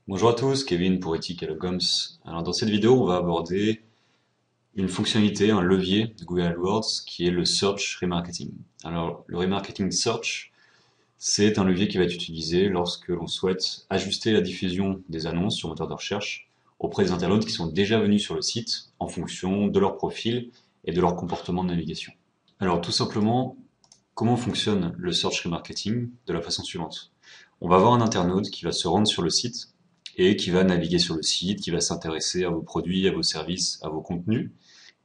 Bonjour à tous, Kevin pour Ethic Goms. Alors dans cette vidéo, on va aborder une fonctionnalité, un levier de Google AdWords qui est le Search Remarketing. Alors le Remarketing Search, c'est un levier qui va être utilisé lorsque l'on souhaite ajuster la diffusion des annonces sur moteur de recherche auprès des internautes qui sont déjà venus sur le site en fonction de leur profil et de leur comportement de navigation. Alors tout simplement, comment fonctionne le Search Remarketing de la façon suivante. On va avoir un internaute qui va se rendre sur le site et qui va naviguer sur le site, qui va s'intéresser à vos produits, à vos services, à vos contenus.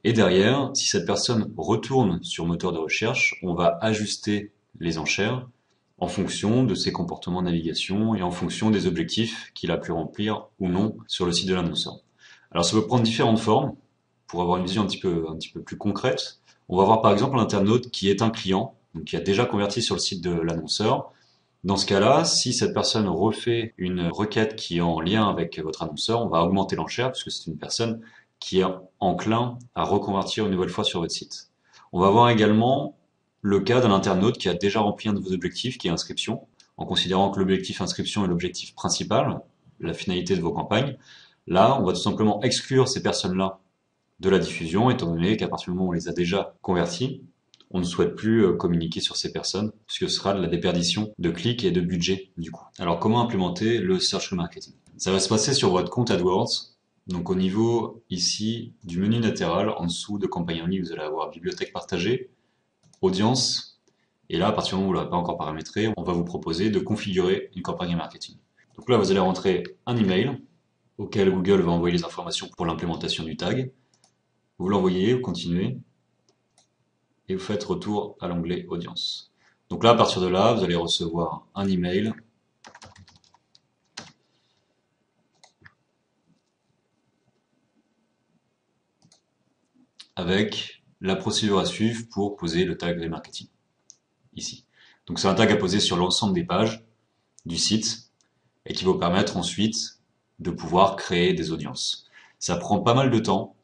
Et derrière, si cette personne retourne sur moteur de recherche, on va ajuster les enchères en fonction de ses comportements de navigation et en fonction des objectifs qu'il a pu remplir ou non sur le site de l'annonceur. Alors ça peut prendre différentes formes. Pour avoir une vision un petit peu plus concrète, on va voir par exemple l'internaute qui est un client, donc qui a déjà converti sur le site de l'annonceur. Dans ce cas-là, si cette personne refait une requête qui est en lien avec votre annonceur, on va augmenter l'enchère puisque c'est une personne qui est enclin à reconvertir une nouvelle fois sur votre site. On va voir également le cas d'un internaute qui a déjà rempli un de vos objectifs, qui est inscription, en considérant que l'objectif inscription est l'objectif principal, la finalité de vos campagnes. Là, on va tout simplement exclure ces personnes-là de la diffusion, étant donné qu'à partir du moment où on les a déjà convertis, on ne souhaite plus communiquer sur ces personnes, puisque ce sera de la déperdition de clics et de budget du coup. Alors comment implémenter le search remarketing? Ça va se passer sur votre compte AdWords. Donc au niveau ici du menu latéral, en dessous de campagne en ligne, vous allez avoir bibliothèque partagée, audience, et là à partir du moment où vous ne l'avez pas encore paramétré, on va vous proposer de configurer une campagne marketing. Donc là vous allez rentrer un email auquel Google va envoyer les informations pour l'implémentation du tag. Vous l'envoyez, vous continuez, et vous faites retour à l'onglet audience. Donc là, à partir de là, vous allez recevoir un email avec la procédure à suivre pour poser le tag remarketing, ici. Donc c'est un tag à poser sur l'ensemble des pages du site et qui va vous permettre ensuite de pouvoir créer des audiences. Ça prend pas mal de temps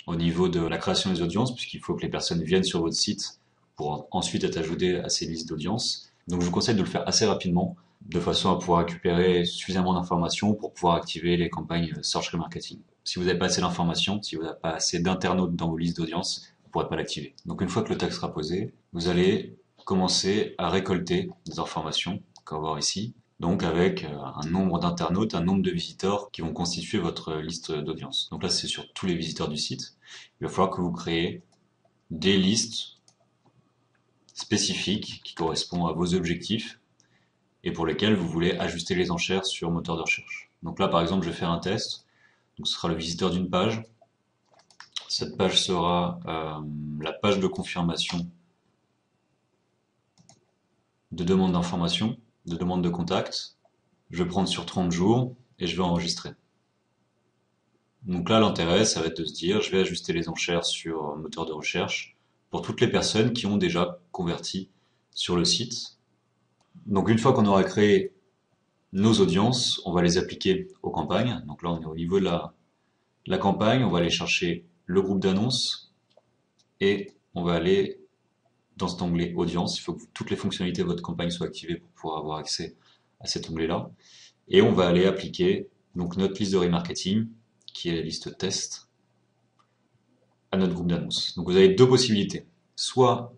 au niveau de la création des audiences puisqu'il faut que les personnes viennent sur votre site pour ensuite être ajoutées à ces listes d'audience. Donc je vous conseille de le faire assez rapidement de façon à pouvoir récupérer suffisamment d'informations pour pouvoir activer les campagnes Search Remarketing. Si vous n'avez pas assez d'informations, si vous n'avez pas assez d'internautes dans vos listes d'audience, vous ne pourrez pas l'activer. Donc une fois que le tag sera posé, vous allez commencer à récolter des informations, qu'on va voir ici, donc avec un nombre d'internautes, un nombre de visiteurs qui vont constituer votre liste d'audience. Donc là, c'est sur tous les visiteurs du site. Il va falloir que vous créez des listes spécifiques qui correspondent à vos objectifs et pour lesquels vous voulez ajuster les enchères sur moteur de recherche. Donc là, par exemple, je vais faire un test. Donc ce sera le visiteur d'une page. Cette page sera la page de confirmation de demande d'information, de demande de contact. Je vais prendre sur 30 jours et je vais enregistrer. Donc là, l'intérêt, ça va être de se dire, je vais ajuster les enchères sur moteur de recherche pour toutes les personnes qui ont déjà converti sur le site. Donc une fois qu'on aura créé nos audiences, on va les appliquer aux campagnes. Donc là, on est au niveau de la campagne, on va aller chercher le groupe d'annonces et on va aller dans cet onglet audience. Il faut que toutes les fonctionnalités de votre campagne soient activées pour pouvoir avoir accès à cet onglet-là. Et on va aller appliquer donc notre liste de remarketing, qui est la liste test, à notre groupe d'annonces. Donc vous avez deux possibilités. Soit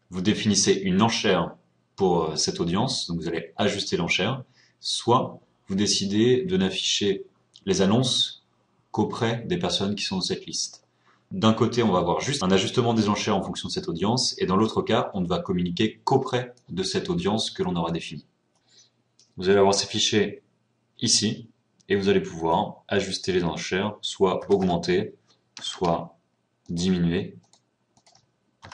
vous définissez une enchère pour cette audience, donc vous allez ajuster l'enchère, soit vous décidez de n'afficher les annonces qu'auprès des personnes qui sont dans cette liste. D'un côté, on va avoir juste un ajustement des enchères en fonction de cette audience, et dans l'autre cas, on ne va communiquer qu'auprès de cette audience que l'on aura définie. Vous allez avoir ces fichiers ici, et vous allez pouvoir ajuster les enchères, soit augmenter, soit diminuer,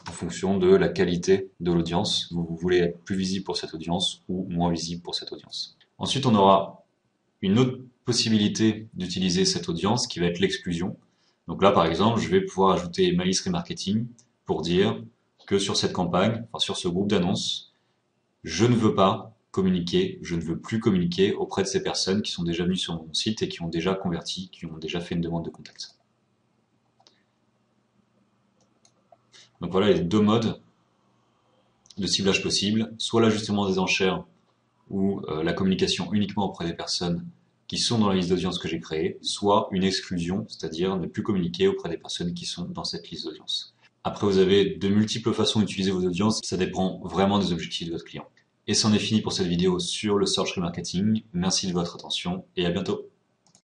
en fonction de la qualité de l'audience. Vous voulez être plus visible pour cette audience ou moins visible pour cette audience. Ensuite, on aura une autre possibilité d'utiliser cette audience qui va être l'exclusion. Donc là, par exemple, je vais pouvoir ajouter ma liste remarketing pour dire que sur cette campagne, enfin sur ce groupe d'annonces, je ne veux pas communiquer, je ne veux plus communiquer auprès de ces personnes qui sont déjà venues sur mon site et qui ont déjà converti, qui ont déjà fait une demande de contact. Donc voilà les deux modes de ciblage possibles, soit l'ajustement des enchères ou la communication uniquement auprès des personnes qui sont dans la liste d'audience que j'ai créée, soit une exclusion, c'est-à-dire ne plus communiquer auprès des personnes qui sont dans cette liste d'audience. Après, vous avez de multiples façons d'utiliser vos audiences, ça dépend vraiment des objectifs de votre client. Et c'en est fini pour cette vidéo sur le search remarketing. Merci de votre attention et à bientôt.